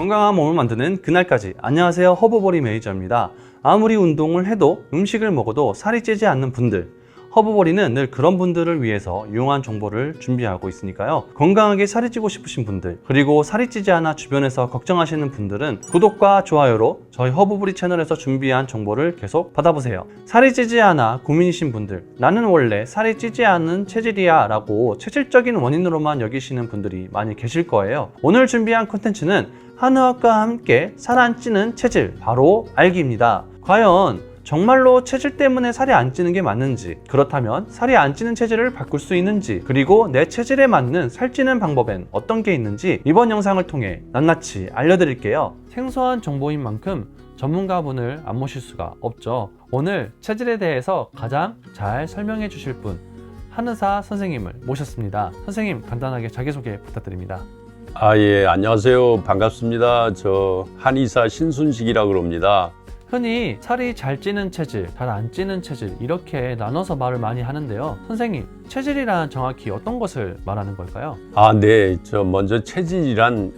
건강한 몸을 만드는 그날까지. 안녕하세요, 허브보리 매니저입니다. 아무리 운동을 해도 음식을 먹어도 살이 찌지 않는 분들, 허브보리는 늘 그런 분들을 위해서 유용한 정보를 준비하고 있으니까요. 건강하게 살이 찌고 싶으신 분들, 그리고 살이 찌지 않아 주변에서 걱정하시는 분들은 구독과 좋아요로 저희 허브보리 채널에서 준비한 정보를 계속 받아보세요. 살이 찌지 않아 고민이신 분들, 나는 원래 살이 찌지 않은 체질이야 라고 체질적인 원인으로만 여기시는 분들이 많이 계실 거예요. 오늘 준비한 콘텐츠는 한의학과 함께 살 안 찌는 체질, 바로 알기입니다. 과연 정말로 체질 때문에 살이 안 찌는 게 맞는지, 그렇다면 살이 안 찌는 체질을 바꿀 수 있는지, 그리고 내 체질에 맞는 살찌는 방법엔 어떤 게 있는지 이번 영상을 통해 낱낱이 알려드릴게요. 생소한 정보인 만큼 전문가분을 안 모실 수가 없죠. 오늘 체질에 대해서 가장 잘 설명해 주실 분, 한의사 선생님을 모셨습니다. 선생님, 간단하게 자기소개 부탁드립니다. 예, 안녕하세요. 반갑습니다. 저 한의사 신순식이라고 합니다. 흔히 살이 잘 찌는 체질, 잘 안 찌는 체질, 이렇게 나눠서 말을 많이 하는데요. 선생님, 체질이란 정확히 어떤 것을 말하는 걸까요? 네. 먼저 체질이란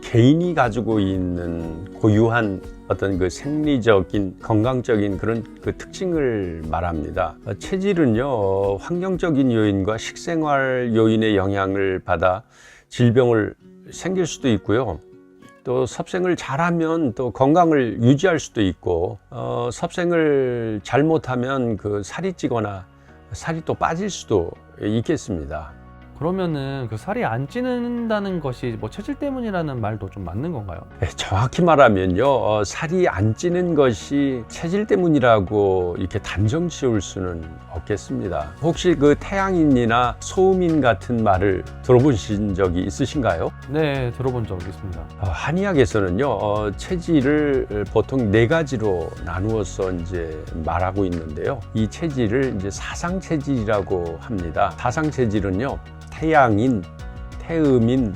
개인이 가지고 있는 고유한 어떤 그 생리적인 건강적인 그런 그 특징을 말합니다. 체질은요, 환경적인 요인과 식생활 요인의 영향을 받아 질병을 생길 수도 있고요. 또 섭생을 잘하면 또 건강을 유지할 수도 있고, 섭생을 잘못하면 그 살이 찌거나 살이 또 빠질 수도 있겠습니다. 그러면은 그 살이 안 찌는다는 것이 뭐 체질 때문이라는 말도 좀 맞는 건가요? 정확히 말하면요, 살이 안 찌는 것이 체질 때문이라고 이렇게 단정 지을 수는 없겠습니다. 혹시 그 태양인이나 소음인 같은 말을 들어보신 적이 있으신가요? 네, 들어본 적 있습니다. 한의학에서는요, 체질을 보통 네 가지로 나누어서 이제 말하고 있는데요. 이 체질을 이제 사상체질이라고 합니다. 사상체질은요, 태양인, 태음인,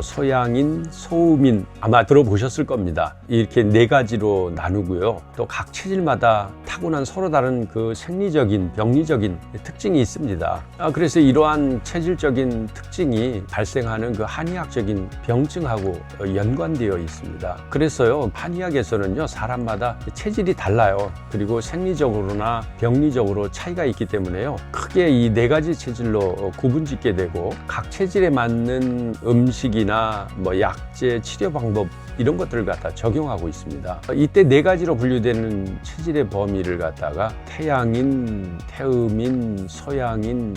소양인, 소음인, 아마 들어보셨을 겁니다. 이렇게 네 가지로 나누고요. 또 각 체질마다 타고난 서로 다른 그 생리적인, 병리적인 특징이 있습니다. 그래서 이러한 체질적인 특징이 발생하는 그 한의학적인 병증하고 연관되어 있습니다. 그래서요, 한의학에서는요, 사람마다 체질이 달라요. 그리고 생리적으로나 병리적으로 차이가 있기 때문에요, 크게 이 네 가지 체질로 구분짓게 되고, 각 체질에 맞는 음식이나 약제, 치료 방법 이런 것들을 갖다 적용하고 있습니다. 이때 네 가지로 분류되는 체질의 범위를 갖다가 태양인, 태음인, 소양인,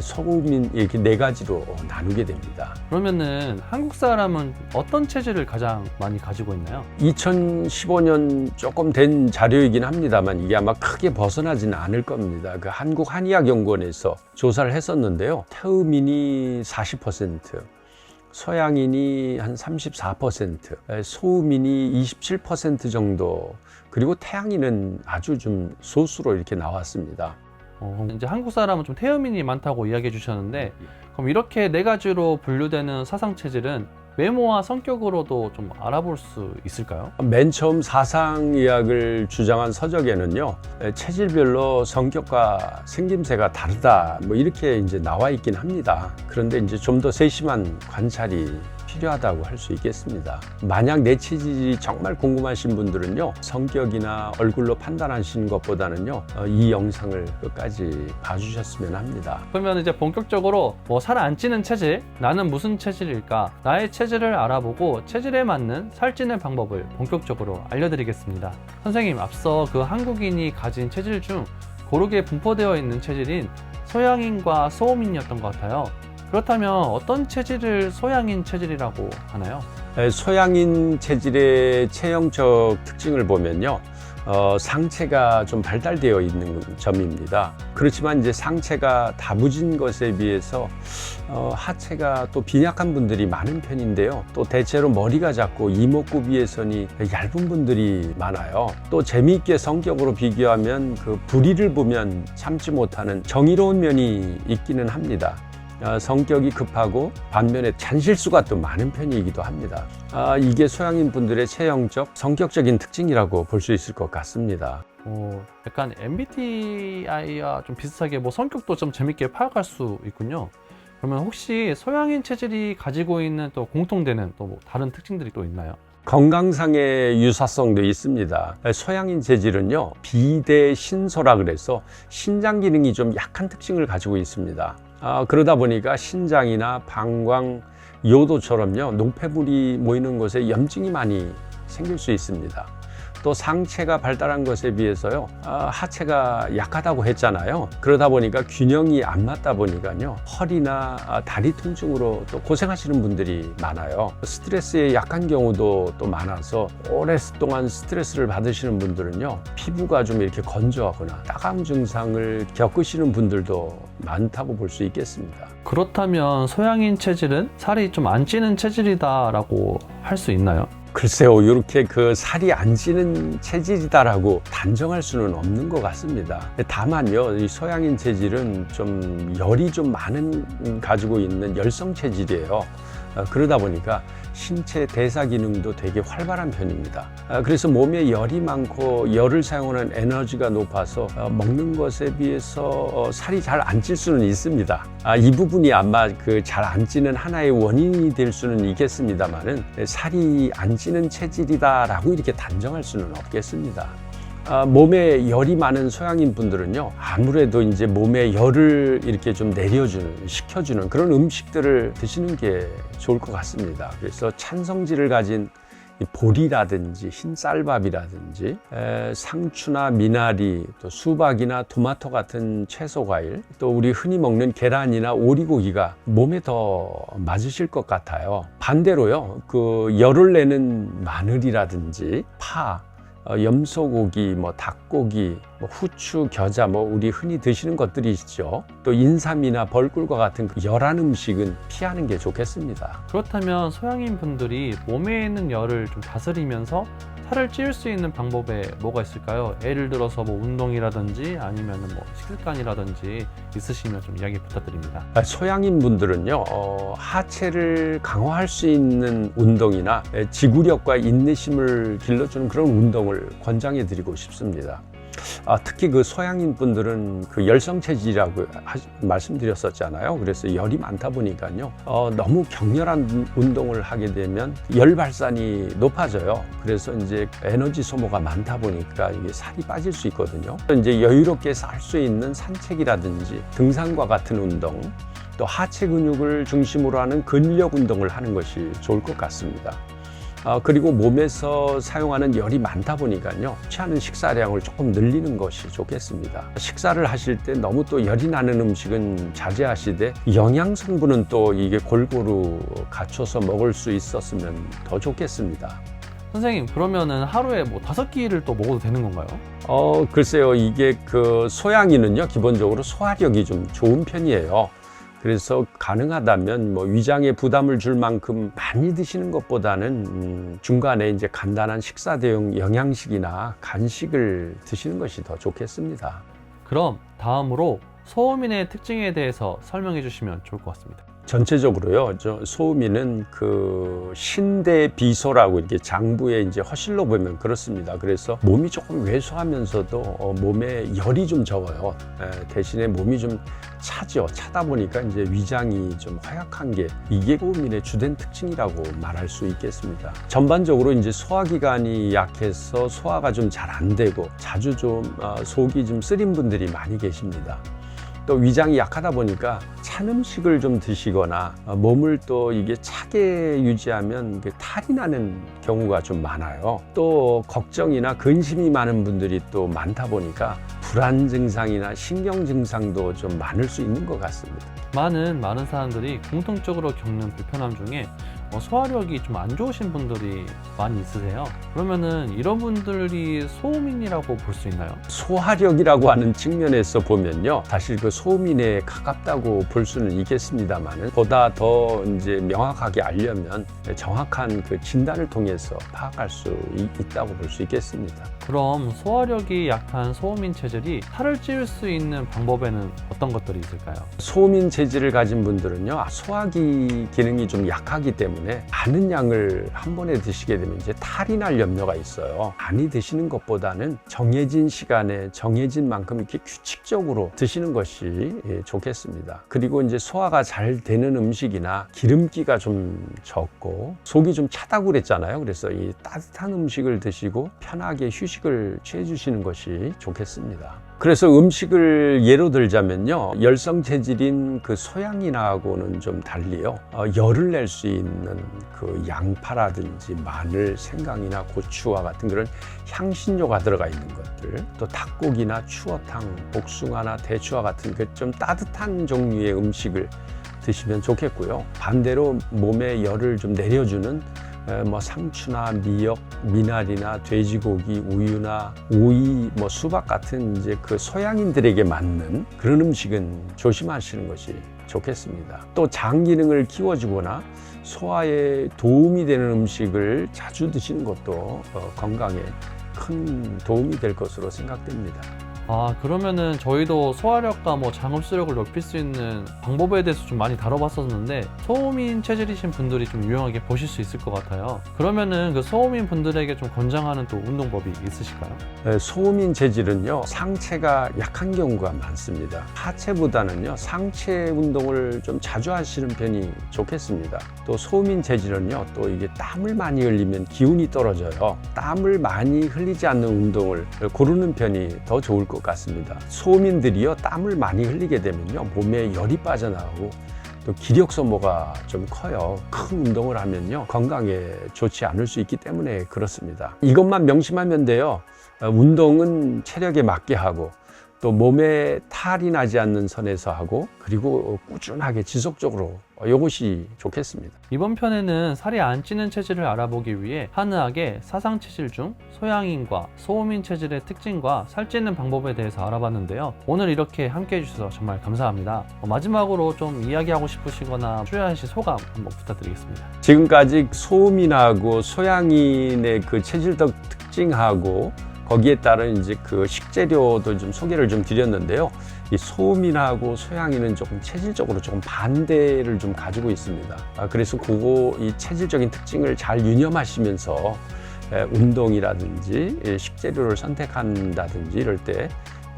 소음인, 이렇게 네 가지로 나누게 됩니다. 그러면은 한국 사람은 어떤 체질을 가장 많이 가지고 있나요? 2015년 조금 된 자료이긴 합니다만 이게 아마 크게 벗어나지는 않을 겁니다. 그 한국한의학연구원에서 조사를 했었는데요. 태음인이 40%, 소양인이 한 34%, 소음인이 27% 정도, 그리고 태양인은 아주 좀 소수로 이렇게 나왔습니다. 이제 한국 사람은 좀 태음인이 많다고 이야기해 주셨는데, 그럼 이렇게 네 가지로 분류되는 사상 체질은 외모와 성격으로도 좀 알아볼 수 있을까요? 맨 처음 사상의학을 주장한 서적에는요, 체질별로 성격과 생김새가 다르다, 이렇게 이제 나와 있긴 합니다. 그런데 이제 좀 더 세심한 관찰이 필요하다고 할 수 있겠습니다. 만약 내 체질이 정말 궁금하신 분들은요, 성격이나 얼굴로 판단하시는 것보다는요, 이 영상을 끝까지 봐주셨으면 합니다. 그러면 이제 본격적으로 살 안 찌는 체질, 나는 무슨 체질일까? 나의 체질을 알아보고 체질에 맞는 살찌는 방법을 본격적으로 알려드리겠습니다. 선생님, 앞서 그 한국인이 가진 체질 중 고르게 분포되어 있는 체질인 소양인과 소음인이었던 것 같아요. 그렇다면 어떤 체질을 소양인 체질이라고 하나요? 소양인 체질의 체형적 특징을 보면요, 상체가 좀 발달되어 있는 점입니다. 그렇지만 이제 상체가 다부진 것에 비해서 하체가 또 빈약한 분들이 많은 편인데요. 또 대체로 머리가 작고 이목구 비해선이 얇은 분들이 많아요. 또 재미있게 성격으로 비교하면 그 불의를 보면 참지 못하는 정의로운 면이 있기는 합니다. 성격이 급하고 반면에 잔실수가 또 많은 편이기도 합니다. 이게 소양인 분들의 체형적, 성격적인 특징이라고 볼 수 있을 것 같습니다. 약간 MBTI와 좀 비슷하게 성격도 좀 재밌게 파악할 수 있군요. 그러면 혹시 소양인 체질이 가지고 있는 또 공통되는 또 다른 특징들이 또 있나요? 건강상의 유사성도 있습니다. 소양인 체질은요, 비대신소라 그래서 신장 기능이 좀 약한 특징을 가지고 있습니다. 그러다 보니까 신장이나 방광, 요도처럼요, 노폐물이 모이는 곳에 염증이 많이 생길 수 있습니다. 또 상체가 발달한 것에 비해서요, 하체가 약하다고 했잖아요. 그러다 보니까 균형이 안 맞다 보니까요, 허리나 다리 통증으로 또 고생하시는 분들이 많아요. 스트레스에 약한 경우도 또 많아서 오랫동안 스트레스를 받으시는 분들은요, 피부가 좀 이렇게 건조하거나 따가운 증상을 겪으시는 분들도 많다고 볼 수 있겠습니다. 그렇다면 소양인 체질은 살이 좀 안 찌는 체질이다라고 할 수 있나요? 글쎄요, 이렇게 그 살이 안 찌는 체질이다라고 단정할 수는 없는 것 같습니다. 다만요, 이 소양인 체질은 좀 열이 좀 많은 가지고 있는 열성 체질이에요. 그러다 보니까 신체 대사 기능도 되게 활발한 편입니다. 그래서 몸에 열이 많고 열을 사용하는 에너지가 높아서 먹는 것에 비해서 살이 잘 안 찔 수는 있습니다. 이 부분이 아마 그 잘 안 찌는 하나의 원인이 될 수는 있겠습니다만은 살이 안 찌는 체질이다라고 이렇게 단정할 수는 없겠습니다. 몸에 열이 많은 소양인 분들은요, 아무래도 이제 몸에 열을 이렇게 좀 식혀주는 그런 음식들을 드시는 게 좋을 것 같습니다. 그래서 찬성질을 가진 보리라든지 흰쌀밥이라든지 상추나 미나리, 또 수박이나 토마토 같은 채소 과일, 또 우리 흔히 먹는 계란이나 오리고기가 몸에 더 맞으실 것 같아요. 반대로요, 그 열을 내는 마늘이라든지 파, 염소고기, 닭고기, 후추, 겨자, 우리 흔히 드시는 것들이 있죠. 또 인삼이나 벌꿀과 같은 열한 음식은 피하는 게 좋겠습니다. 그렇다면 소양인 분들이 몸에 있는 열을 좀 다스리면서 살을 찌울 수 있는 방법에 뭐가 있을까요? 예를 들어서 운동이라든지 아니면 식습관이라든지 있으시면 좀 이야기 부탁드립니다. 소양인 분들은요, 하체를 강화할 수 있는 운동이나 지구력과 인내심을 길러주는 그런 운동을 권장해 드리고 싶습니다. 특히 그 소양인 분들은 그 열성 체질이라고 말씀드렸었잖아요. 그래서 열이 많다 보니까요, 너무 격렬한 운동을 하게 되면 열 발산이 높아져요. 그래서 이제 에너지 소모가 많다 보니까 이게 살이 빠질 수 있거든요. 이제 여유롭게 살 수 있는 산책이라든지 등산과 같은 운동, 또 하체 근육을 중심으로 하는 근력 운동을 하는 것이 좋을 것 같습니다. 그리고 몸에서 사용하는 열이 많다 보니까요, 취하는 식사량을 조금 늘리는 것이 좋겠습니다. 식사를 하실 때 너무 또 열이 나는 음식은 자제하시되 영양 성분은 또 이게 골고루 갖춰서 먹을 수 있었으면 더 좋겠습니다. 선생님, 그러면은 하루에 5끼를 또 먹어도 되는 건가요? 글쎄요, 이게 그 소양인은요, 기본적으로 소화력이 좀 좋은 편이에요. 그래서 가능하다면 위장에 부담을 줄 만큼 많이 드시는 것보다는 중간에 이제 간단한 식사 대용 영양식이나 간식을 드시는 것이 더 좋겠습니다. 그럼 다음으로 소음인의 특징에 대해서 설명해 주시면 좋을 것 같습니다. 전체적으로요, 소음인은 그 신대비소라고 이렇게 장부에 이제 허실로 보면 그렇습니다. 그래서 몸이 조금 왜소하면서도 몸에 열이 좀 적어요. 대신에 몸이 좀 차죠. 차다 보니까 이제 위장이 좀 허약한 게 이게 소음인의 주된 특징이라고 말할 수 있겠습니다. 전반적으로 이제 소화기관이 약해서 소화가 좀 잘 안 되고 자주 좀 속이 좀 쓰린 분들이 많이 계십니다. 또 위장이 약하다 보니까 찬 음식을 좀 드시거나 몸을 또 이게 차게 유지하면 탈이 나는 경우가 좀 많아요. 또 걱정이나 근심이 많은 분들이 또 많다 보니까 불안 증상이나 신경 증상도 좀 많을 수 있는 것 같습니다. 많은 사람들이 공통적으로 겪는 불편함 중에 소화력이 좀 안 좋으신 분들이 많이 있으세요. 그러면은 이런 분들이 소음인이라고 볼 수 있나요? 소화력이라고 하는 측면에서 보면요, 사실 그 소음인에 가깝다고 볼 수는 있겠습니다만은 보다 더 이제 명확하게 알려면 정확한 그 진단을 통해서 파악할 수 있다고 볼 수 있겠습니다. 그럼 소화력이 약한 소음인 체질이 살을 찌울 수 있는 방법에는 어떤 것들이 있을까요? 소음인 체질을 가진 분들은요, 소화기 기능이 좀 약하기 때문에 많은 양을 한 번에 드시게 되면 이제 탈이 날 염려가 있어요. 많이 드시는 것보다는 정해진 시간에 정해진 만큼 이렇게 규칙적으로 드시는 것이 좋겠습니다. 그리고 이제 소화가 잘 되는 음식이나 기름기가 좀 적고 속이 좀 차다고 그랬잖아요. 그래서 이 따뜻한 음식을 드시고 편하게 휴식을 취해 주시는 것이 좋겠습니다. 그래서 음식을 예로 들자면요, 열성 체질인 그 소양인하고는 좀 달리요, 열을 낼 수 있는 그 양파라든지 마늘, 생강이나 고추와 같은 그런 향신료가 들어가 있는 것들, 또 닭고기나 추어탕, 복숭아나 대추와 같은 그 좀 따뜻한 종류의 음식을 드시면 좋겠고요. 반대로 몸에 열을 좀 내려주는 뭐 상추나 미역, 미나리나 돼지고기, 우유나 오이, 뭐 수박 같은 이제 그 소양인들에게 맞는 그런 음식은 조심하시는 것이 좋겠습니다. 또 장 기능을 키워주거나 소화에 도움이 되는 음식을 자주 드시는 것도 건강에 큰 도움이 될 것으로 생각됩니다. 그러면은 저희도 소화력과 뭐 장흡수력을 높일 수 있는 방법에 대해서 좀 많이 다뤄봤었는데 소음인 체질이신 분들이 좀 유용하게 보실 수 있을 것 같아요. 그러면은 그 소음인 분들에게 좀 권장하는 또 운동법이 있으실까요? 소음인 체질은요, 상체가 약한 경우가 많습니다. 하체보다는요, 상체 운동을 좀 자주 하시는 편이 좋겠습니다. 또 소음인 체질은요, 또 이게 땀을 많이 흘리면 기운이 떨어져요. 땀을 많이 흘리지 않는 운동을 고르는 편이 더 좋을 것 같습니다. 소음인들이요, 땀을 많이 흘리게 되면요, 몸에 열이 빠져나가고 또 기력 소모가 좀 커요. 큰 운동을 하면요, 건강에 좋지 않을 수 있기 때문에 그렇습니다. 이것만 명심하면 돼요. 운동은 체력에 맞게 하고 또 몸에 탈이 나지 않는 선에서 하고, 그리고 꾸준하게 지속적으로, 이것이 좋겠습니다. 이번 편에는 살이 안 찌는 체질을 알아보기 위해 한의학의 사상 체질 중 소양인과 소음인 체질의 특징과 살찌는 방법에 대해서 알아봤는데요. 오늘 이렇게 함께 해주셔서 정말 감사합니다. 마지막으로 좀 이야기하고 싶으시거나 추천하실 소감 한번 부탁드리겠습니다. 지금까지 소음인하고 소양인의 그 체질적 특징하고 거기에 따른 이제 그 식재료도 좀 소개를 좀 드렸는데요. 이 소음인하고 소양인은 조금 체질적으로 조금 반대를 좀 가지고 있습니다. 그래서 이 체질적인 특징을 잘 유념하시면서 운동이라든지 식재료를 선택한다든지 이럴 때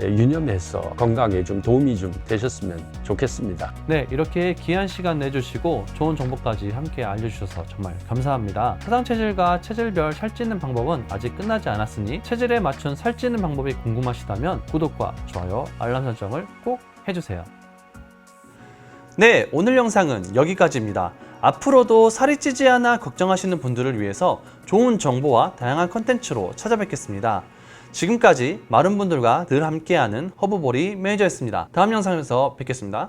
유념해서 건강에 좀 도움이 좀 되셨으면 좋겠습니다. 네, 이렇게 귀한 시간 내주시고 좋은 정보까지 함께 알려주셔서 정말 감사합니다. 사상 체질과 체질별 살찌는 방법은 아직 끝나지 않았으니 체질에 맞춘 살찌는 방법이 궁금하시다면 구독과 좋아요, 알람 설정을 꼭 해주세요. 네, 오늘 영상은 여기까지입니다. 앞으로도 살이 찌지 않아 걱정하시는 분들을 위해서 좋은 정보와 다양한 컨텐츠로 찾아뵙겠습니다. 지금까지 마른 분들과 늘 함께하는 허브보리 매니저였습니다. 다음 영상에서 뵙겠습니다.